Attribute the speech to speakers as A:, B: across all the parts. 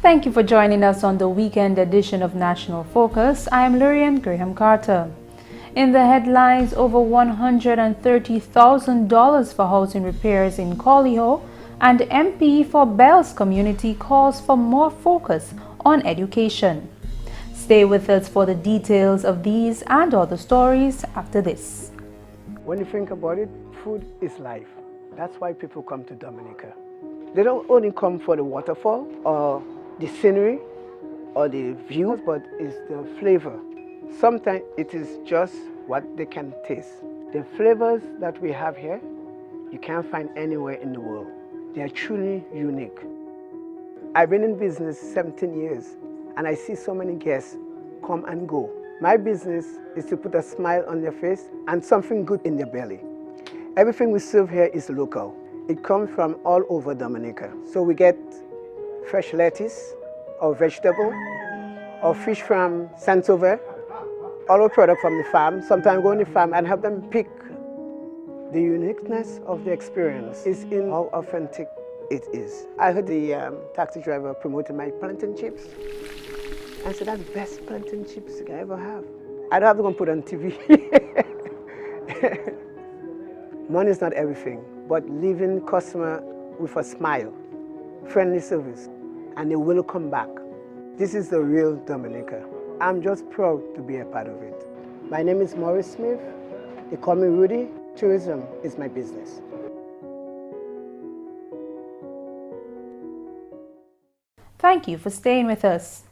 A: Thank you for joining us on the weekend edition of National Focus. I am Lourianne Graham Carter. In the headlines, over $130,000 for housing repairs in Colihaut, and MP for Bells community calls for more focus on education. Stay with us for the details of these and other stories after this.
B: When you think about it, food is life. That's why people come to Dominica. They don't only come for the waterfall or the scenery or the views, but it's the flavor. Sometimes it is just what they can taste. The flavors that we have here, you can't find anywhere in the world. They are truly unique. I've been in business 17 years, and I see so many guests come and go. My business is to put a smile on their face and something good in their belly. Everything we serve here is local. It comes from all over Dominica. So we get fresh lettuce or vegetable or fish from Saint-Sauveur, all our product from the farm. Sometimes go on the farm and help them pick. The uniqueness of the experience is in how authentic it is. I heard the taxi driver promoting my plantain chips. I said, that's the best plantain chips I ever have. I don't have to go and put it on TV. Money is not everything, but leaving customer with a smile, friendly service, and they will come back. This is the real Dominica. I'm just proud to be a part of it. My name is Maurice Smith. They call me Rudy. Tourism is my business.
A: Thank you for staying with us.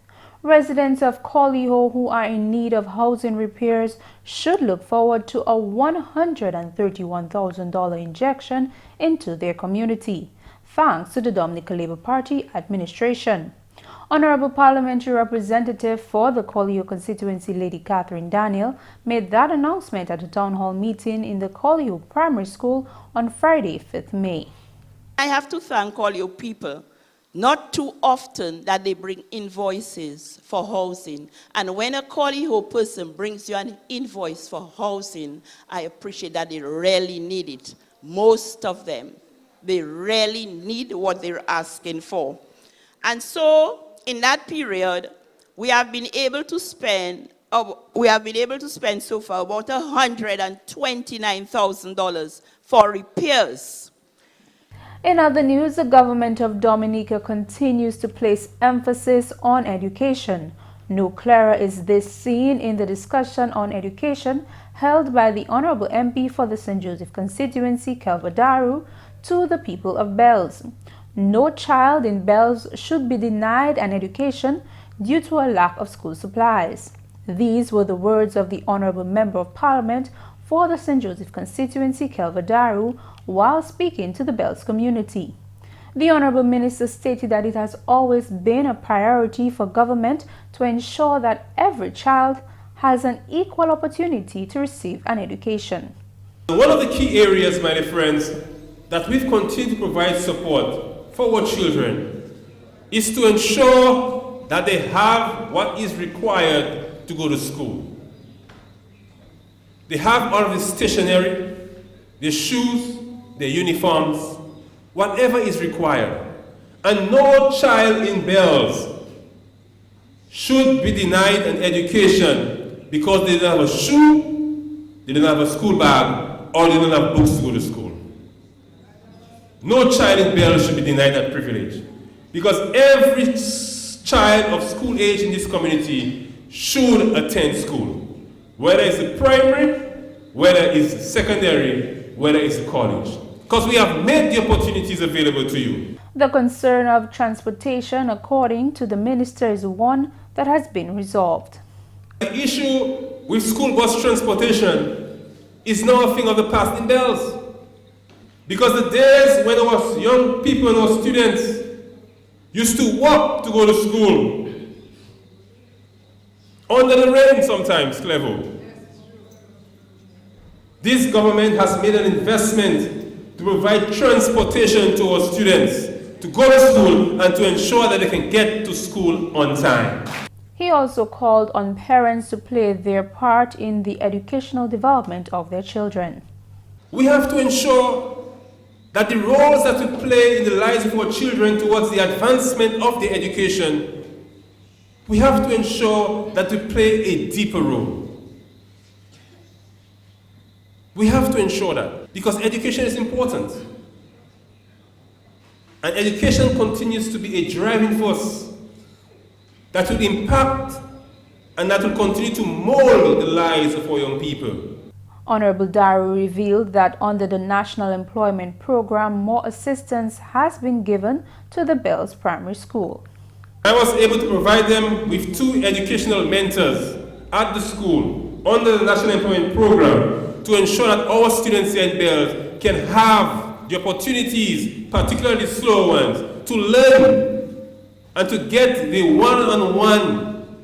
A: Residents of Colihaut who are in need of housing repairs should look forward to a $131,000 injection into their community, thanks to the Dominica Labour Party administration. Honorable Parliamentary Representative for the Colihaut Constituency, Lady Catherine Daniel, made that announcement at a town hall meeting in the Colihaut Primary School on Friday, 5th May.
C: I have to thank all your people. Not too often that they bring invoices for housing. And when a Colihaut person brings you an invoice for housing, I appreciate that they really need it. Most of them, they really need what they're asking for. And so, in that period, we have been able to spend so far about $129,000 for repairs.
A: In other news, the government of Dominica continues to place emphasis on education. No clearer is this seen in the discussion on education held by the Honorable MP for the St. Joseph Constituency, Kelvadaru, to the people of Bells. No child in Bells should be denied an education due to a lack of school supplies. These were the words of the Honorable Member of Parliament for the St. Joseph Constituency, Kelvadaru, while speaking to the Bells community. The Honorable Minister stated that it has always been a priority for government to ensure that every child has an equal opportunity to receive an education.
D: One of the key areas, my dear friends, that we've continued to provide support for our children is to ensure that they have what is required to go to school. They have all of the stationery, their shoes, their uniforms, whatever is required. And no child in Bells should be denied an education because they don't have a shoe, they don't have a school bag, or they don't have books to go to school. No child in Bells should be denied that privilege, because every child of school age in this community should attend school, whether it's a primary, whether it's a secondary, whether it's a college, because we have made the opportunities available to you.
A: The concern of transportation, according to the minister, is one that has been resolved.
D: The issue with school bus transportation is now a thing of the past in Bells. Because the days when our young people and our students used to walk to go to school, under the rain sometimes, Clevo. This government has made an investment to provide transportation to our students to go to school and to ensure that they can get to school on time.
A: He also called on parents to play their part in the educational development of their children.
D: We have to ensure that the roles that we play in the lives of our children towards the advancement of their education, we have to ensure that we play a deeper role. We have to ensure that, because education is important. And education continues to be a driving force that will impact and that will continue to mold the lives of our young people.
A: Honorable Daru revealed that under the National Employment Program, more assistance has been given to the Bells Primary School.
D: I was able to provide them with 2 educational mentors at the school under the National Employment Program to ensure that our students here at Bells can have the opportunities, particularly slow ones, to learn and to get the one-on-one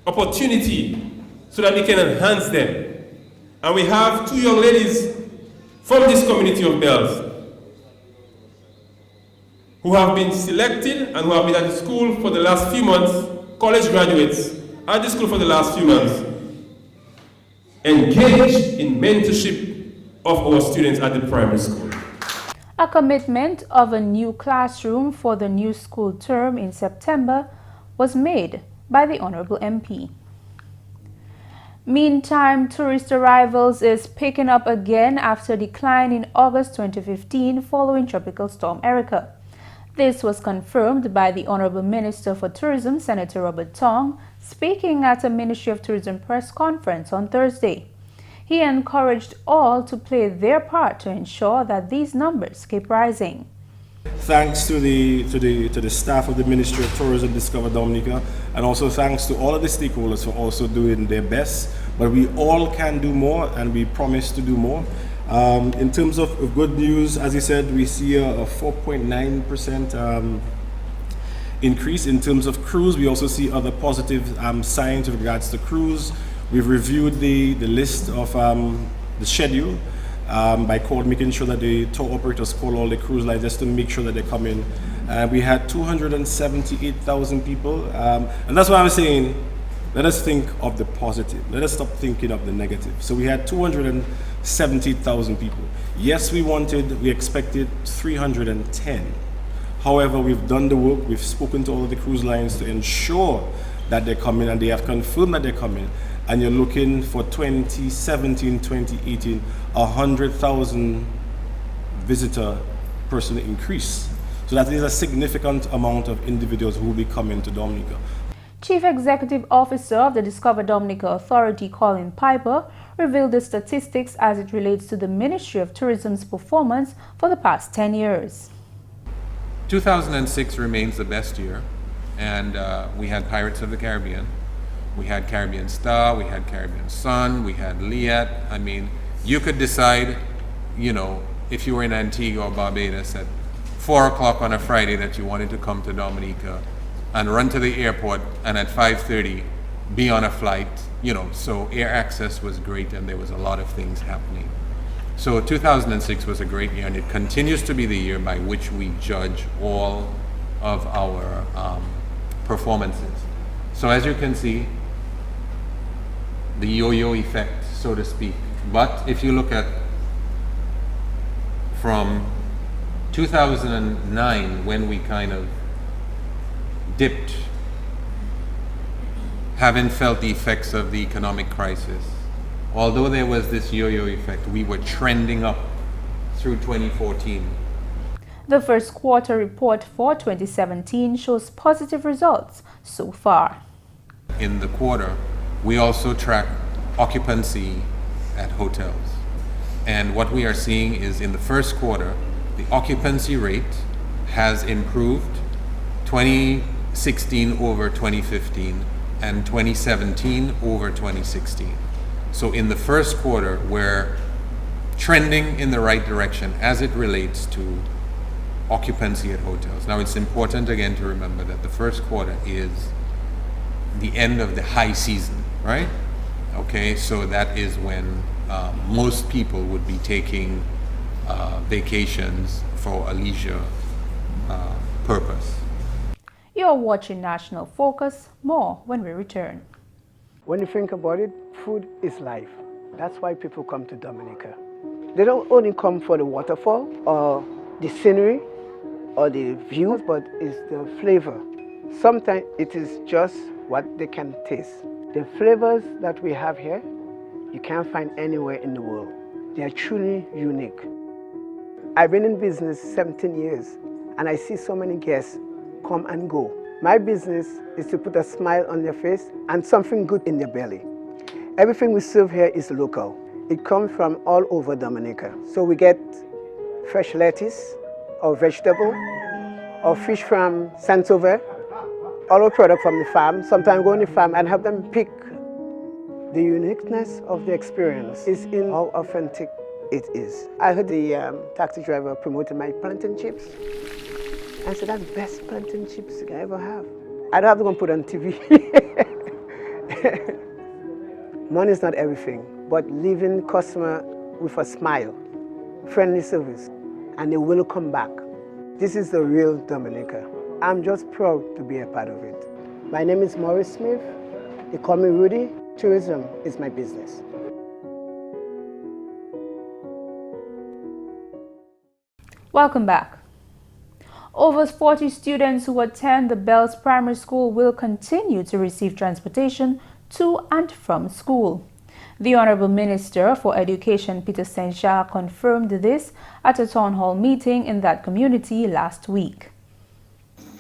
D: opportunity so that we can enhance them. And we have 2 young ladies from this community of Bells who have been selected and who have been at the school for the last few months, college graduates at the school for the last few months, engaged in mentorship of our students at the primary school.
A: A commitment of a new classroom for the new school term in September was made by the Honorable MP. Meantime, tourist arrivals is picking up again after a decline in August 2015 following Tropical Storm Erica. This was confirmed by the Honorable Minister for Tourism, Senator Robert Tong, speaking at a Ministry of Tourism press conference on Thursday. He encouraged all to play their part to ensure that these numbers keep rising.
E: Thanks to the staff of the Ministry of Tourism, Discover Dominica, and also thanks to all of the stakeholders for also doing their best. But we all can do more, and we promise to do more. In terms of good news, as you said, we see a 4.9% increase in terms of cruise. We also see other positive signs with regards to cruise. We've reviewed the list of the schedule by making sure that the tour operators call all the cruise lines just to make sure that they come in. We had 278,000 people, and that's why I'm saying, let us think of the positive. Let us stop thinking of the negative. So we had 270,000 people. Yes, we expected 310. However, we've done the work. We've spoken to all of the cruise lines to ensure that they're coming, and they have confirmed that they're coming. And you're looking for 2017, 2018, 100,000 visitor person increase. So that is a significant amount of individuals who will be coming to Dominica.
A: Chief Executive Officer of the Discover Dominica Authority, Colin Piper, revealed the statistics as it relates to the Ministry of Tourism's performance for the past 10 years.
F: 2006 remains the best year, and we had Pirates of the Caribbean, we had Caribbean Star, we had Caribbean Sun, we had Liat. I mean, you could decide, if you were in Antigua or Barbados at 4 o'clock on a Friday that you wanted to come to Dominica and run to the airport, and at 5:30 be on a flight, so air access was great and there was a lot of things happening. So 2006 was a great year, and it continues to be the year by which we judge all of our performances. So as you can see, the yo-yo effect, so to speak. But if you look at from 2009, when we kind of dipped, having felt the effects of the economic crisis, although there was this yo-yo effect, we were trending up through 2014.
A: The first quarter report for 2017 shows positive results so far.
F: In the quarter, we also track occupancy at hotels. And what we are seeing is in the first quarter, the occupancy rate has improved 2016 over 2015 and 2017 over 2016. So in the first quarter, we're trending in the right direction as it relates to occupancy at hotels. Now, it's important again to remember that the first quarter is the end of the high season, right? Okay, so that is when most people would be taking vacations for a leisure purpose.
A: You're watching National Focus. More when we return.
B: When you think about it, food is life. That's why people come to Dominica. They don't only come for the waterfall or the scenery or the views, but it's the flavor. Sometimes it is just what they can taste. The flavors that we have here, you can't find anywhere in the world. They are truly unique. I've been in business 17 years, and I see so many guests come and go. My business is to put a smile on their face and something good in their belly. Everything we serve here is local. It comes from all over Dominica. So we get fresh lettuce, or vegetable, or fish from Saint-Sauveur, all our product from the farm. Sometimes go on the farm and help them pick. The uniqueness of the experience is in how authentic it is. I heard the taxi driver promoting my plantain chips. I said, that's the best plantain chips I ever have. I don't have to go and put on TV. Money is not everything, but leaving customer with a smile, friendly service, and they will come back. This is the real Dominica. I'm just proud to be a part of it. My name is Maurice Smith. They call me Rudy. Tourism is my business.
A: Welcome back. Over 40 students who attend the Bells Primary School will continue to receive transportation to and from school. The Honorable Minister for Education, Peter St. Jacques, confirmed this at a town hall meeting in that community last week.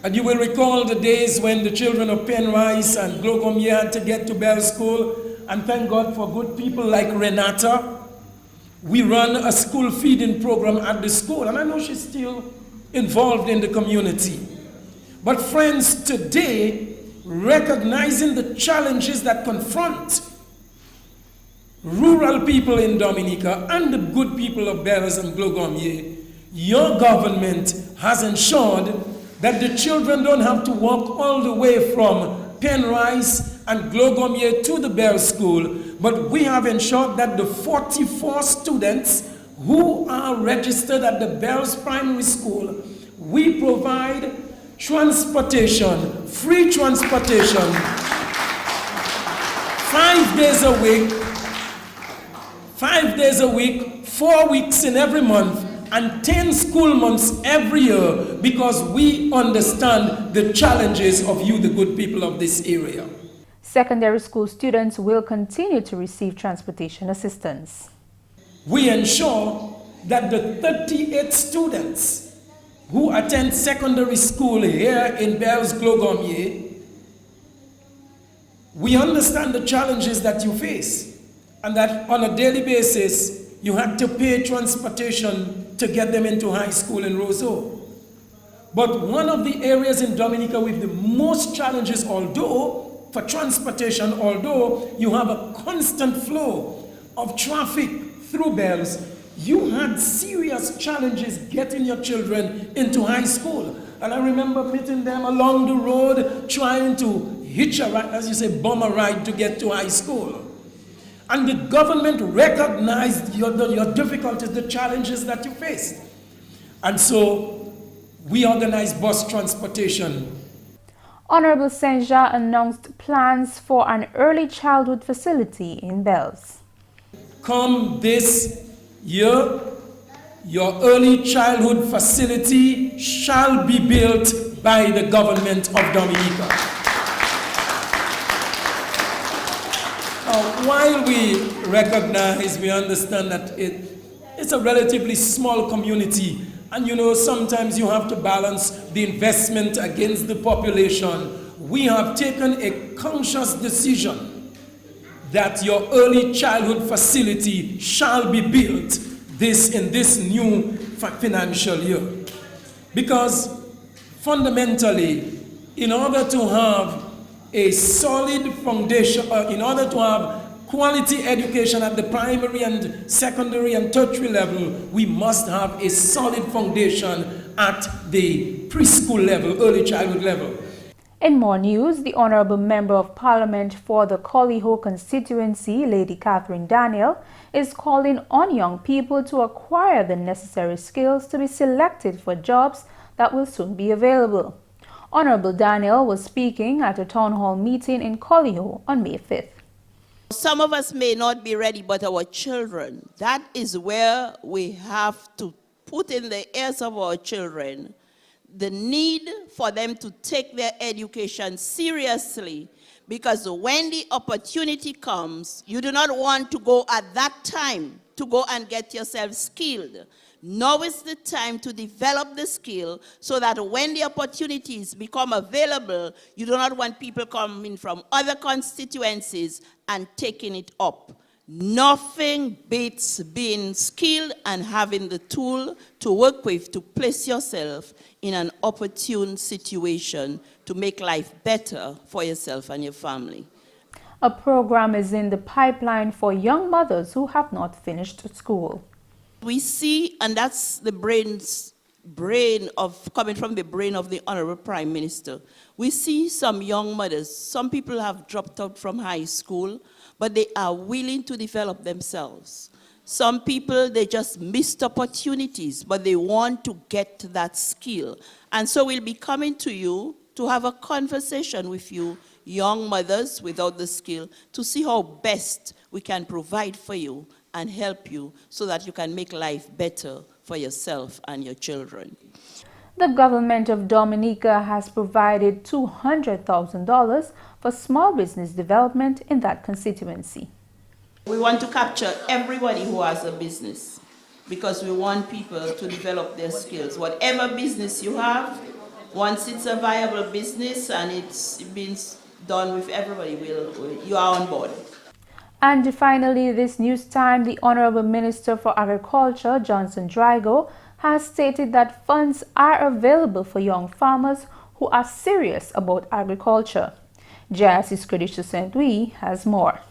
G: And you will recall the days when the children of Penrice and Glogomia had to get to Bell School, and thank God for good people like Renata. We run a school feeding program at the school, and I know she's still involved in the community. But friends, today, recognizing the challenges that confront rural people in Dominica and the good people of Bells and Glogomia, your government has ensured that the children don't have to walk all the way from Penrice and Glogomia to the Bell School, but we have ensured that the 44 students who are registered at the Bells Primary School, we provide transportation, free transportation, 5 days a week, 4 weeks in every month, and 10 school months every year, because we understand the challenges of you, the good people of this area.
A: Secondary school students will continue to receive transportation assistance.
G: We ensure that the 38 students who attend secondary school here in Bells Glogomia, we understand the challenges that you face, and that on a daily basis, you had to pay transportation to get them into high school in Roseau. But one of the areas in Dominica with the most challenges, for transportation, although you have a constant flow of traffic through Bells, you had serious challenges getting your children into high school. And I remember meeting them along the road, trying to hitch a ride, as you say, bum a ride to get to high school. And the government recognized your difficulties, the challenges that you faced. And so we organized bus transportation.
A: Honorable St. Jacques announced plans for an early childhood facility in Bells.
G: Come this year, your early childhood facility shall be built by the government of Dominica. While we recognize, we understand that it's a relatively small community, and you know, sometimes you have to balance the investment against the population, we have taken a conscious decision that your early childhood facility shall be built in this new financial year. Because fundamentally, in order to have a solid foundation, in order to have quality education at the primary and secondary and tertiary level, we must have a solid foundation at the preschool level, early childhood level.
A: In more news, the Honorable Member of Parliament for the Colihaut Constituency, Lady Catherine Daniel, is calling on young people to acquire the necessary skills to be selected for jobs that will soon be available. Honorable Daniel was speaking at a town hall meeting in Colihaut on May 5th.
C: Some of us may not be ready, but our children, that is where we have to put in the ears of our children the need for them to take their education seriously, because when the opportunity comes, you do not want to go at that time to go and get yourself skilled. Now is the time to develop the skill so that when the opportunities become available, you do not want people coming from other constituencies and taking it up. Nothing beats being skilled and having the tool to work with to place yourself in an opportune situation to make life better for yourself and your family.
A: A program is in the pipeline for young mothers who have not finished school.
C: We see, and that's the coming from the brain of the Honorable Prime Minister, we see some young mothers, some people have dropped out from high school, but they are willing to develop themselves. Some people, they just missed opportunities, but they want to get that skill. And so we'll be coming to you to have a conversation with you, young mothers without the skill, to see how best we can provide for you and help you so that you can make life better for yourself and your children.
A: The government of Dominica has provided $200,000 for small business development in that constituency.
C: We want to capture everybody who has a business because we want people to develop their skills. Whatever business you have, once it's a viable business and it's been done with everybody, you are on board.
A: And finally, this news time, the Honorable Minister for Agriculture, Johnson Drago, has stated that funds are available for young farmers who are serious about agriculture. GIS's Kadisha St. Louis has more.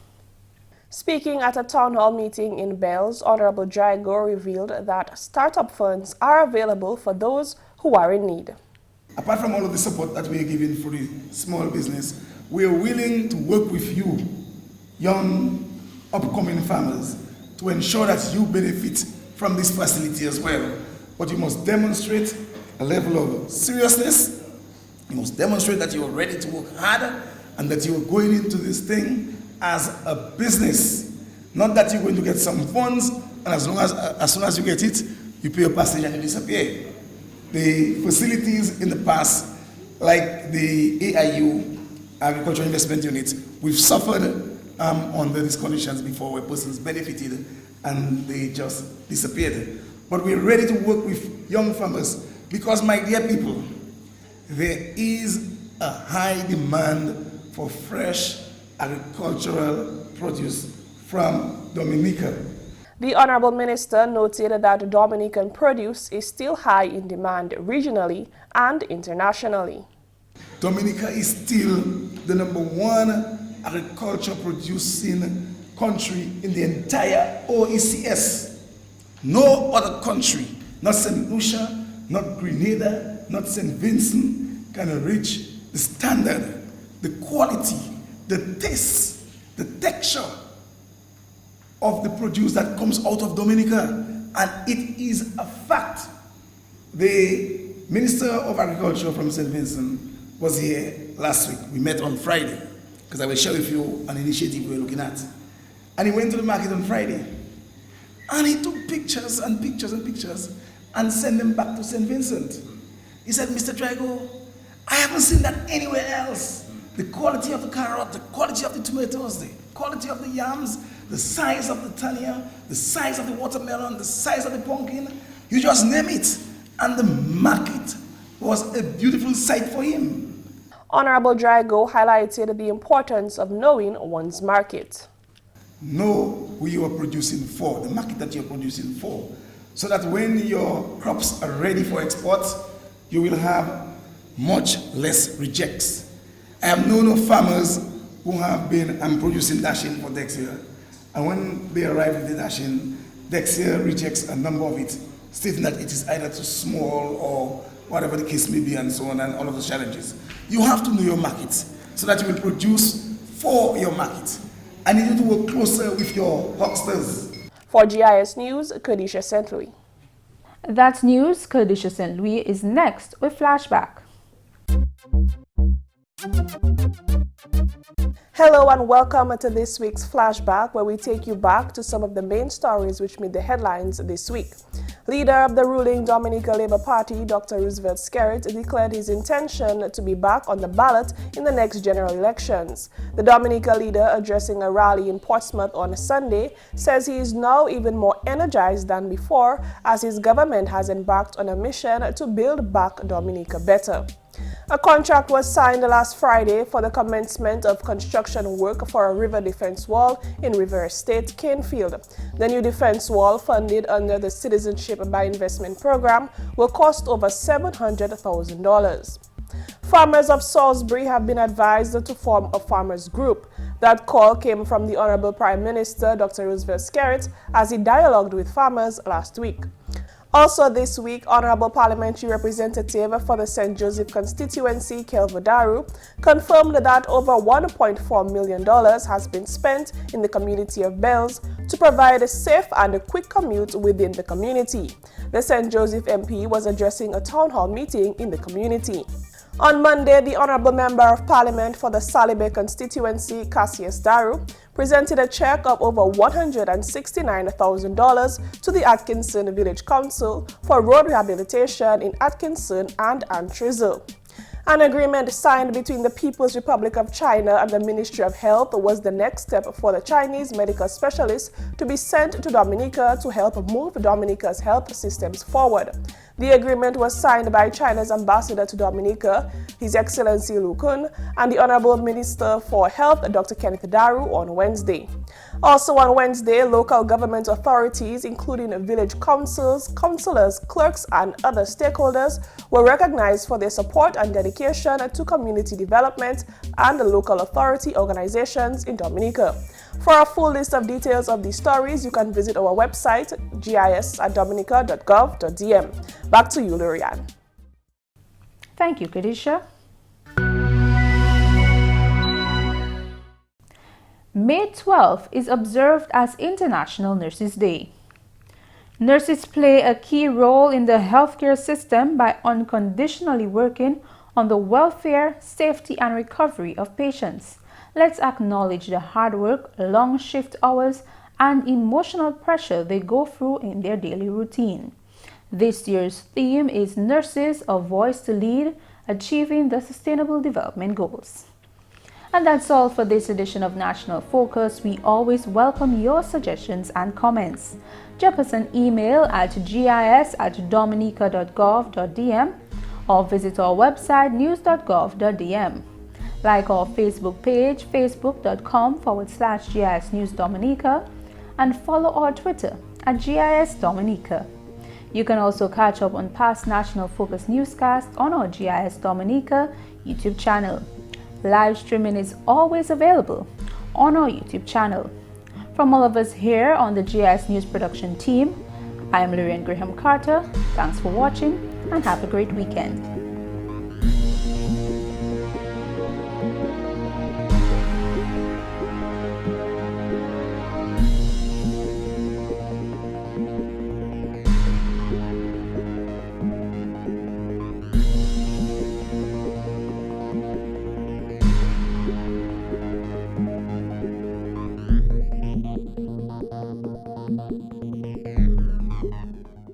H: Speaking at a town hall meeting in Bells, Honorable Drago revealed that startup funds are available for those who are in need.
I: Apart from all of the support that we are giving for the small business, we are willing to work with you, young upcoming farmers, to ensure that you benefit from this facility as well. But you must demonstrate a level of seriousness. You must demonstrate that you are ready to work hard and that you are going into this thing as a business. Not that you're going to get some funds and as soon as you get it, you pay your passage and you disappear. The facilities in the past, like the AIU, Agricultural Investment Unit, we've suffered under these conditions before where persons benefited and they just disappeared. But we're ready to work with young farmers because, my dear people, there is a high demand for fresh agricultural produce from Dominica.
H: The Honorable Minister noted that Dominican produce is still high in demand regionally and internationally.
I: Dominica is still the #1 agriculture producing country in the entire OECS. No other country, not St. Lucia, not Grenada, not St. Vincent, can reach the standard, the quality, the taste, the texture of the produce that comes out of Dominica. And it is a fact. The Minister of Agriculture from St. Vincent was here last week. We met on Friday, because I will share with you an initiative we're looking at. And he went to the market on Friday. And he took pictures and pictures and pictures and sent them back to St. Vincent. He said, Mr. Drago, I haven't seen that anywhere else. The quality of the carrot, the quality of the tomatoes, the quality of the yams, the size of the tania, the size of the watermelon, the size of the pumpkin, you just name it. And the market was a beautiful sight for him.
H: Honorable Drago highlighted the importance of knowing one's market.
I: Know who you are producing for, the market that you're producing for, so that when your crops are ready for export, you will have much less rejects. I have known of farmers who have been producing dashing for Dexia, and when they arrive with the dashing, Dexia rejects a number of it, stating that it is either too small or whatever the case may be, and so on, and all of those challenges. You have to know your market so that you will produce for your market. I need you to work closer with your hucksters.
H: For GIS News, Kadisha St. Louis.
A: That's news. Khadisha St. Louis is next with Flashback.
H: Hello and welcome to this week's Flashback, where we take you back to some of the main stories which made the headlines this week. Leader of the ruling Dominica Labour Party, Dr. Roosevelt Skerrit, declared his intention to be back on the ballot in the next general elections. The Dominica leader, addressing a rally in Portsmouth on Sunday, says he is now even more energized than before as his government has embarked on a mission to build back Dominica better. A contract was signed last Friday for the commencement of construction work for a river defense wall in River Estate, Canefield. The new defense wall, funded under the Citizenship by Investment program, will cost over $700,000. Farmers of Salisbury have been advised to form a farmers group. That call came from the Honorable Prime Minister, Dr. Roosevelt Skerrit, as he dialogued with farmers last week. Also this week, Honorable Parliamentary Representative for the St. Joseph Constituency, Kelvo Daru, confirmed that over $1.4 million has been spent in the community of Bells to provide a safe and a quick commute within the community. The St. Joseph MP was addressing a town hall meeting in the community. On Monday, the Honorable Member of Parliament for the Salibe constituency, Cassius Daru, presented a check of over $169,000 to the Atkinson Village Council for road rehabilitation in Atkinson and Antrizzo. An agreement signed between the People's Republic of China and the Ministry of Health was the next step for the Chinese medical specialists to be sent to Dominica to help move Dominica's health systems forward. The agreement was signed by China's ambassador to Dominica, His Excellency Lu Kun, and the Honorable Minister for Health, Dr. Kenneth Daru, on Wednesday. Also on Wednesday, local government authorities, including village councils, councillors, clerks, and other stakeholders, were recognized for their support and dedication to community development and local authority organizations in Dominica. For a full list of details of these stories, you can visit our website, gis@dominica.gov.dm. Back to you, Lourianne.
A: Thank you, Khadisha. May 12th is observed as International Nurses Day. Nurses play a key role in the healthcare system by unconditionally working on the welfare, safety, and recovery of patients. Let's acknowledge the hard work, long shift hours, and emotional pressure they go through in their daily routine. This year's theme is Nurses, a Voice to Lead, Achieving the Sustainable Development Goals. And that's all for this edition of National Focus. We always welcome your suggestions and comments. Drop us an email at gis@dominica.gov.dm or visit our website news.gov.dm. Like our Facebook page, facebook.com/GIS News Dominica, and follow our Twitter at GIS Dominica. You can also catch up on past National Focus newscasts on our GIS Dominica YouTube channel. Live streaming is always available on our YouTube channel. From all of us here on the GIS News production team, I am Lourianne Graham Carter. Thanks for watching and have a great weekend.